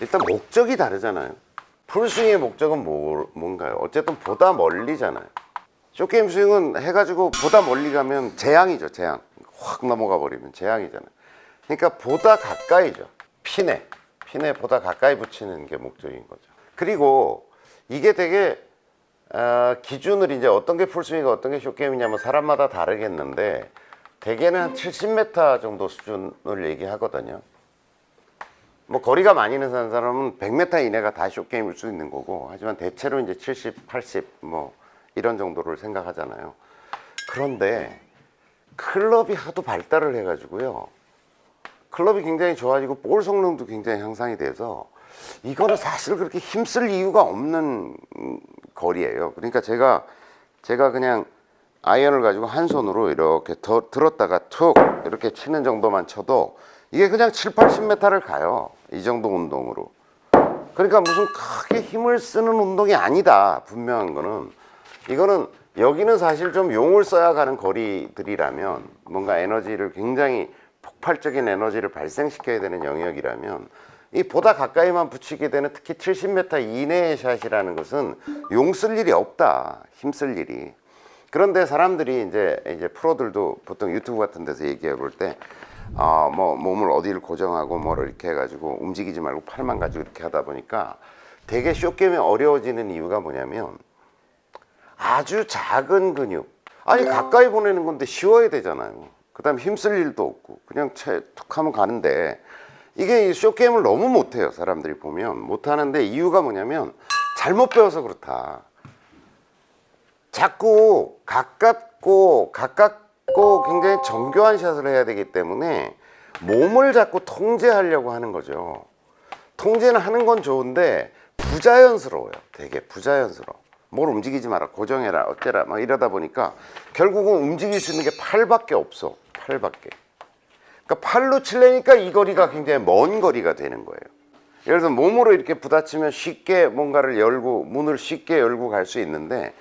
일단 목적이 다르잖아요. 풀스윙의 목적은 뭔가요? 어쨌든 보다 멀리잖아요. 숏게임 스윙은 해가지고 보다 멀리 가면 재앙이죠. 재앙. 확 넘어가 버리면 재앙이잖아요. 그러니까 보다 가까이죠. 핀에 보다 가까이 붙이는 게 목적인 거죠. 그리고 이게 되게 기준을 이제 어떤 게 풀스윙이고 어떤 게 숏게임이냐면 사람마다 다르겠는데 대개는 한 70m 정도 수준을 얘기하거든요. 뭐 거리가 많이 나는 사람은 100m 이내가 다 숏게임일 수 있는 거고, 하지만 대체로 이제 70, 80 뭐 이런 정도를 생각하잖아요. 그런데 클럽이 하도 발달을 해가지고요, 클럽이 굉장히 좋아지고 볼 성능도 굉장히 향상이 돼서 이거는 사실 그렇게 힘쓸 이유가 없는 거리예요. 그러니까 제가 그냥 아이언을 가지고 한 손으로 이렇게 들었다가 툭 이렇게 치는 정도만 쳐도 이게 그냥 7, 80m를 가요. 이 정도 운동으로. 그러니까 무슨 크게 힘을 쓰는 운동이 아니다. 분명한 거는, 이거는 여기는 사실 좀 용을 써야 가는 거리들이라면, 뭔가 에너지를 굉장히 폭발적인 에너지를 발생시켜야 되는 영역이라면, 이 보다 가까이만 붙이게 되는, 특히 70m 이내의 샷이라는 것은 용 쓸 일이 없다. 힘 쓸 일이. 그런데 사람들이 이제 프로들도 보통 유튜브 같은 데서 얘기해 볼 때 뭐 몸을 어디를 고정하고 뭐를 이렇게 해가지고 움직이지 말고 팔만 가지고 이렇게 하다 보니까 되게 숏게임이 어려워지는 이유가 뭐냐면, 아주 작은 근육, 아니 가까이 보내는 건데 쉬워야 되잖아요. 그 다음에 힘쓸 일도 없고 그냥 툭 하면 가는데, 이게 숏게임을 너무 못해요. 사람들이 보면 못하는데 이유가 뭐냐면 잘못 배워서 그렇다. 자꾸 가깝고 굉장히 정교한 샷을 해야 되기 때문에 몸을 자꾸 통제하려고 하는 거죠. 통제는 하는 건 좋은데 부자연스러워요. 되게 부자연스러워. 뭘 움직이지 마라, 고정해라, 어째라 막 이러다 보니까 결국은 움직일 수 있는 게 팔밖에 없어. 팔밖에. 그러니까 팔로 치려니까 이 거리가 굉장히 먼 거리가 되는 거예요. 예를 들어서 몸으로 이렇게 부딪히면 쉽게 뭔가를 열고 문을 쉽게 열고 갈 수 있는데,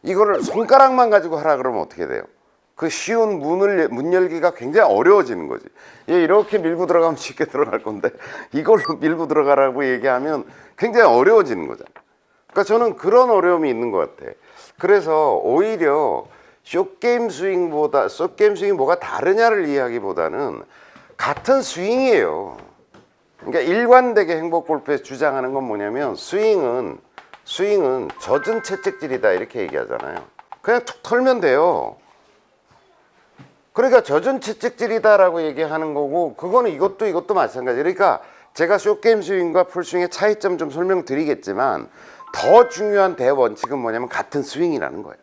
이거를 손가락만 가지고 하라 그러면 어떻게 돼요? 그 쉬운 문 열기가 굉장히 어려워지는 거지. 얘 이렇게 밀고 들어가면 쉽게 들어갈 건데 이걸로 밀고 들어가라고 얘기하면 굉장히 어려워지는 거잖아. 그러니까 저는 그런 어려움이 있는 것 같아. 그래서 오히려 숏게임 스윙이 뭐가 다르냐를 이해하기보다는 같은 스윙이에요. 그러니까 일관되게 행복 골프에서 주장하는 건 뭐냐면, 스윙은 젖은 채찍질이다 이렇게 얘기하잖아요. 그냥 툭 털면 돼요. 그러니까 젖은 채찍질이다라고 얘기하는 거고, 그거는 이것도 마찬가지. 그러니까 제가 숏게임 스윙과 풀스윙의 차이점 좀 설명드리겠지만, 더 중요한 대원칙은 뭐냐면 같은 스윙이라는 거예요.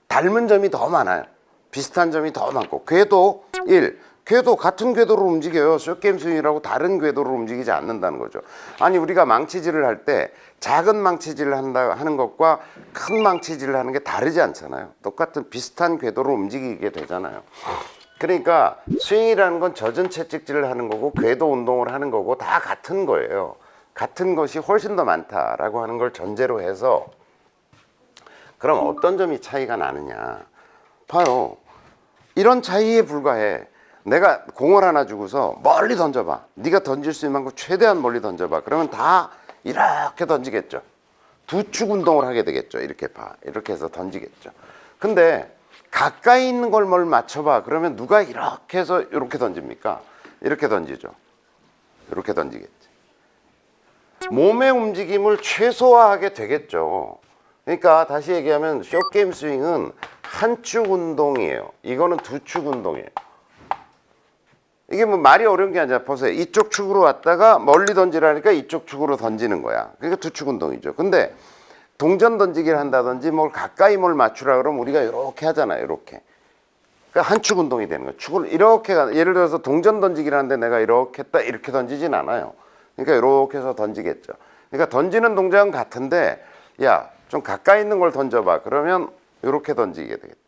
닮은 점이 더 많아요. 비슷한 점이 더 많고, 궤도 같은 궤도로 움직여요. 숏게임 스윙이라고 다른 궤도로 움직이지 않는다는 거죠. 아니, 우리가 망치질을 할 때 작은 망치질을 하는 것과 큰 망치질을 하는 게 다르지 않잖아요. 똑같은 비슷한 궤도로 움직이게 되잖아요. 그러니까 스윙이라는 건 젖은 채찍질을 하는 거고 궤도 운동을 하는 거고 다 같은 거예요. 같은 것이 훨씬 더 많다라고 하는 걸 전제로 해서, 그럼 어떤 점이 차이가 나느냐 봐요. 이런 차이에 불과해. 내가 공을 하나 주고서 멀리 던져봐. 네가 던질 수 있는 만큼 최대한 멀리 던져봐. 그러면 다 이렇게 던지겠죠. 두 축 운동을 하게 되겠죠. 이렇게 해서 던지겠죠. 근데 가까이 있는 걸 뭘 맞춰봐. 그러면 누가 이렇게 해서 이렇게 던집니까? 이렇게 던지죠. 이렇게 던지겠지. 몸의 움직임을 최소화하게 되겠죠. 그러니까 다시 얘기하면 숏게임 스윙은 한 축 운동이에요. 이거는 두 축 운동이에요. 이게 뭐 말이 어려운 게 아니라, 보세요. 이쪽 축으로 왔다가 멀리 던지라니까 이쪽 축으로 던지는 거야. 그러니까 두 축 운동이죠. 근데 동전 던지기를 한다든지 뭘 가까이 뭘 맞추라 그러면 우리가 이렇게 하잖아요. 이렇게. 그러니까 한 축 운동이 되는 거예요. 축을 이렇게, 예를 들어서 동전 던지기를 하는데 내가 이렇게 했다 이렇게 던지진 않아요. 그러니까 이렇게 해서 던지겠죠. 그러니까 던지는 동작은 같은데, 야, 좀 가까이 있는 걸 던져봐. 그러면 이렇게 던지게 되겠죠.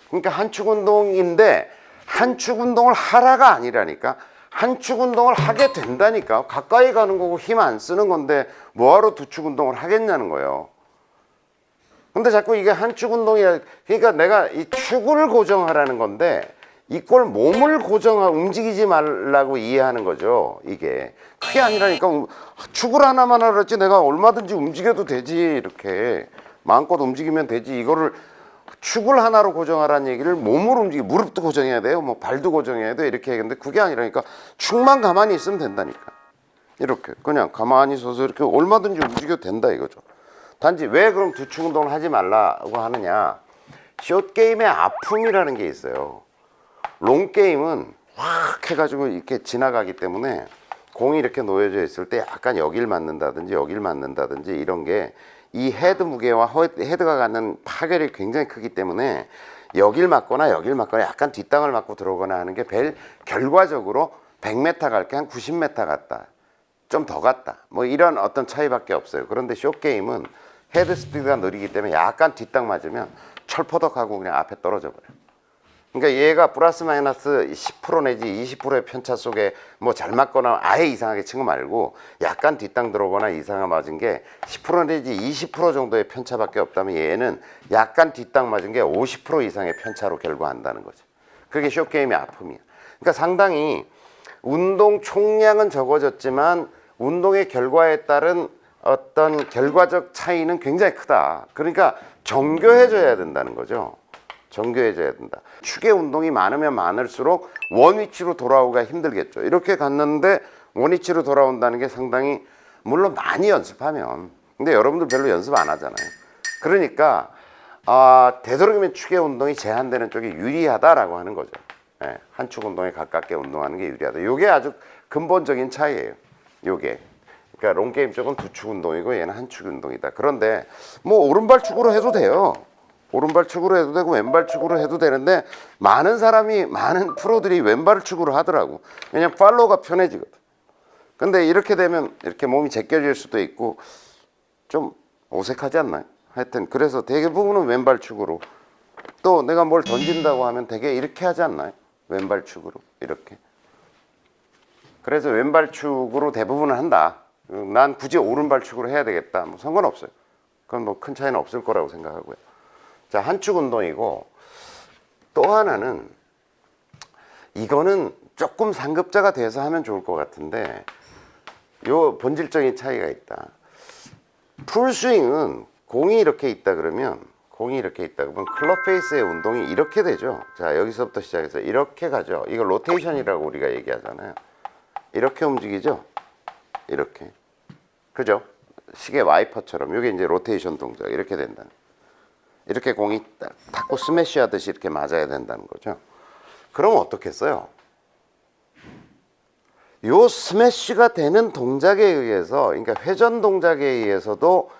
그러니까 한 축 운동인데 한 축 운동을 하라가 아니라니까, 한 축 운동을 하게 된다니까. 가까이 가는 거고 힘 안 쓰는 건데 뭐하러 두 축 운동을 하겠냐는 거예요. 근데 자꾸 이게 한 축 운동이야. 그러니까 내가 이 축을 고정하라는 건데, 이걸 몸을 고정하고 움직이지 말라고 이해하는 거죠. 이게 그게 아니라니까. 축을 하나만 하랬지 내가 얼마든지 움직여도 되지. 이렇게 마음껏 움직이면 되지. 이거를 축을 하나로 고정하라는 얘기를 몸으로 움직이, 무릎도 고정해야 돼요, 뭐 발도 고정해야 돼, 이렇게 얘기했는데 그게 아니라니까. 축만 가만히 있으면 된다니까. 이렇게 그냥 가만히 서서 이렇게 얼마든지 움직여도 된다 이거죠. 단지 왜 그럼 두축 운동을 하지 말라고 하느냐, 숏게임의 아픔이라는 게 있어요. 롱게임은 확 해가지고 이렇게 지나가기 때문에 공이 이렇게 놓여져 있을 때 약간 여길 맞는다든지 여길 맞는다든지 이런 게 이 헤드 무게와 헤드가 갖는 파괴력이 굉장히 크기 때문에 여길 맞거나 여길 맞거나 약간 뒷땅을 맞고 들어오거나 하는 게 결과적으로 100m 갈 게 한 90m 갔다, 좀 더 갔다, 뭐 이런 어떤 차이밖에 없어요. 그런데 숏게임은 헤드 스피드가 느리기 때문에 약간 뒷땅 맞으면 철퍼덕하고 그냥 앞에 떨어져 버려요. 그러니까 얘가 플러스 마이너스 10% 내지 20%의 편차 속에 뭐 잘 맞거나 아예 이상하게 친 거 말고 약간 뒷땅 들어오거나 이상하게 맞은 게 10% 내지 20% 정도의 편차밖에 없다면 얘는 약간 뒷땅 맞은 게 50% 이상의 편차로 결과한다는 거죠. 그게 숏게임의 아픔이야. 그러니까 상당히 운동 총량은 적어졌지만 운동의 결과에 따른 어떤 결과적 차이는 굉장히 크다. 그러니까 정교해져야 된다는 거죠. 정교해져야 된다. 축의 운동이 많으면 많을수록 원위치로 돌아오기가 힘들겠죠. 이렇게 갔는데 원위치로 돌아온다는 게 상당히, 물론 많이 연습하면, 근데 여러분들 별로 연습 안 하잖아요. 그러니까 되도록이면 축의 운동이 제한되는 쪽이 유리하다라고 하는 거죠. 네, 한 축 운동에 가깝게 운동하는 게 유리하다. 이게 아주 근본적인 차이예요. 요게. 그러니까 롱게임 쪽은 두 축 운동이고 얘는 한 축 운동이다. 그런데 뭐 오른발 축으로 해도 돼요. 오른발 축으로 해도 되고 왼발 축으로 해도 되는데 많은 프로들이 왼발 축으로 하더라고. 왜냐면 팔로우가 편해지거든. 근데 이렇게 되면 이렇게 몸이 제껴질 수도 있고 좀 어색하지 않나요? 하여튼 그래서 대부분은 왼발 축으로. 또 내가 뭘 던진다고 하면 되게 이렇게 하지 않나요? 왼발 축으로 이렇게. 그래서 왼발 축으로 대부분은 한다. 난 굳이 오른발 축으로 해야 되겠다, 뭐 상관없어요. 그건 뭐 큰 차이는 없을 거라고 생각하고요. 자, 한축 운동이고, 또 하나는 이거는 조금 상급자가 돼서 하면 좋을 것 같은데 요 본질적인 차이가 있다. 풀스윙은 공이 이렇게 있다 그러면 클럽 페이스의 운동이 이렇게 되죠. 자, 여기서부터 시작해서 이렇게 가죠. 이거 로테이션이라고 우리가 얘기하잖아요. 이렇게 움직이죠. 이렇게, 그죠? 시계 와이퍼처럼 이게 이제 로테이션 동작. 이렇게 된다는, 이렇게 공이 딱 탁구 스매시 하듯이 이렇게 맞아야 된다는 거죠. 그럼 어떻겠어요? 요 스매시가 되는 동작에 의해서, 그러니까 회전 동작에 의해서도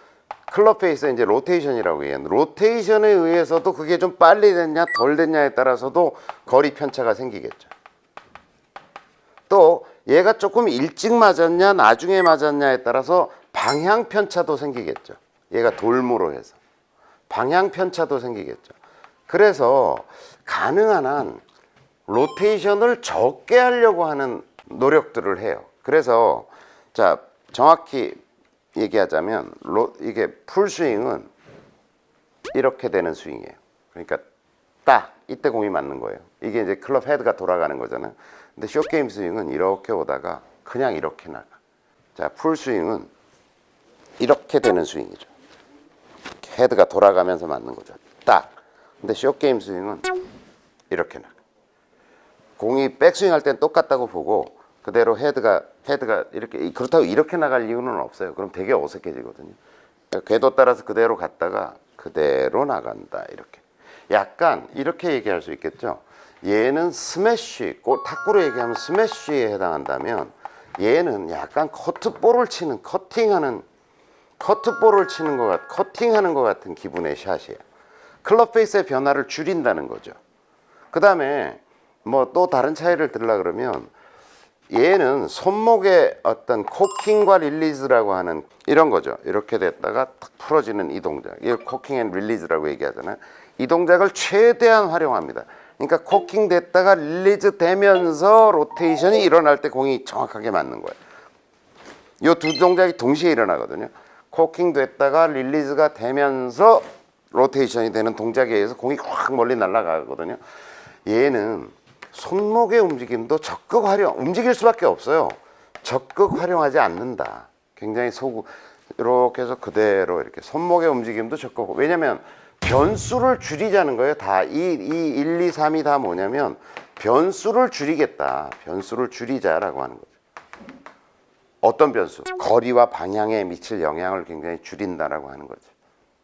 클럽 페이스에 이제 로테이션이라고 얘기하는, 로테이션에 의해서도 그게 좀 빨리 됐냐 덜 됐냐에 따라서도 거리 편차가 생기겠죠. 또 얘가 조금 일찍 맞았냐 나중에 맞았냐에 따라서 방향 편차도 생기겠죠. 얘가 돌무로 해서 방향 편차도 생기겠죠. 그래서 가능한 한 로테이션을 적게 하려고 하는 노력들을 해요. 그래서 자, 정확히 얘기하자면 이게 풀스윙은 이렇게 되는 스윙이에요. 그러니까 딱 이때 공이 맞는 거예요. 이게 이제 클럽 헤드가 돌아가는 거잖아요. 근데 숏게임 스윙은 이렇게 오다가 그냥 이렇게 나가. 자, 풀스윙은 이렇게 되는 스윙이죠. 헤드가 돌아가면서 맞는 거죠. 딱. 근데 숏게임 스윙은 이렇게 나가. 공이 백스윙 할 땐 똑같다고 보고 그대로 헤드가 이렇게, 그렇다고 이렇게 나갈 이유는 없어요. 그럼 되게 어색해지거든요. 그러니까 궤도 따라서 그대로 갔다가 그대로 나간다. 이렇게. 약간 이렇게 얘기할 수 있겠죠. 얘는 스매시, 탁구로 얘기하면 스매시에 해당한다면 얘는 약간 커트볼을 치는, 커팅하는 커팅하는 것 같은 기분의 샷이에요. 클럽 페이스의 변화를 줄인다는 거죠. 그 다음에 뭐 또 다른 차이를 들으려 그러면 얘는 손목의 어떤 코킹과 릴리즈라고 하는 이런 거죠. 이렇게 됐다가 탁 풀어지는 이 동작, 이걸 코킹 앤 릴리즈라고 얘기하잖아요. 이 동작을 최대한 활용합니다. 그러니까 코킹 됐다가 릴리즈 되면서 로테이션이 일어날 때 공이 정확하게 맞는 거예요. 이 두 동작이 동시에 일어나거든요. 코킹 됐다가 릴리즈가 되면서 로테이션이 되는 동작에 의해서 공이 확 멀리 날아가거든요. 얘는 손목의 움직임도 적극 움직일 수밖에 없어요. 적극 활용하지 않는다. 굉장히 이렇게 해서 그대로 이렇게 손목의 움직임도 적극. 왜냐면 변수를 줄이자는 거예요. 다 1, 2, 3이 다 뭐냐면 변수를 줄이겠다. 변수를 줄이자라고 하는 거죠. 어떤 변수? 거리와 방향에 미칠 영향을 굉장히 줄인다라고 하는 거죠.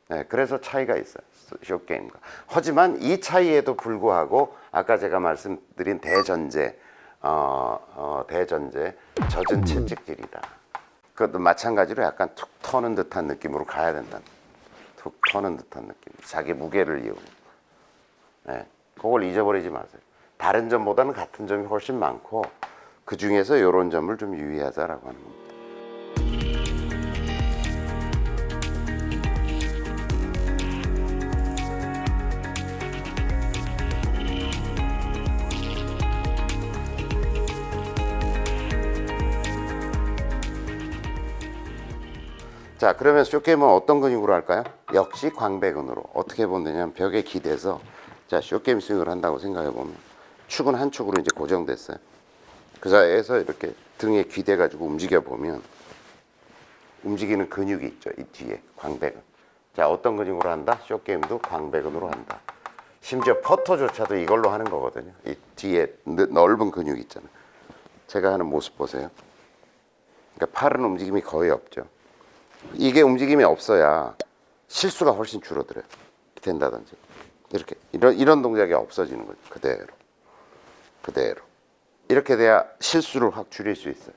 네, 그래서 차이가 있어요. 숏게임과. 하지만 이 차이에도 불구하고 아까 제가 말씀드린 대전제, 젖은 채찍질이다. 그것도 마찬가지로 약간 툭 터는 듯한 느낌으로 가야 된다. 툭 터는 듯한 느낌. 자기 무게를 이용해. 네, 그걸 잊어버리지 마세요. 다른 점보다는 같은 점이 훨씬 많고 그 중에서 이런 점을 좀 유의하자라고 하는 겁니다. 자, 그러면 숏게임은 어떤 근육으로 할까요? 역시 광배근으로. 어떻게 보느냐면 벽에 기대서 자, 숏게임 스윙을 한다고 생각해 보면 축은 한 축으로 이제 고정됐어요. 그 사이에서 이렇게 등에 기대 가지고 움직여 보면 움직이는 근육이 있죠. 이 뒤에 광배근. 자, 어떤 근육으로 한다? 숏게임도 광배근으로 한다. 심지어 퍼터조차도 이걸로 하는 거거든요. 이 뒤에 넓은 근육이 있잖아요. 제가 하는 모습 보세요. 그러니까 팔은 움직임이 거의 없죠. 이게 움직임이 없어야 실수가 훨씬 줄어들어요. 된다든지 이렇게 이런 동작이 없어지는 거죠. 그대로 이렇게 돼야 실수를 확 줄일 수 있어요.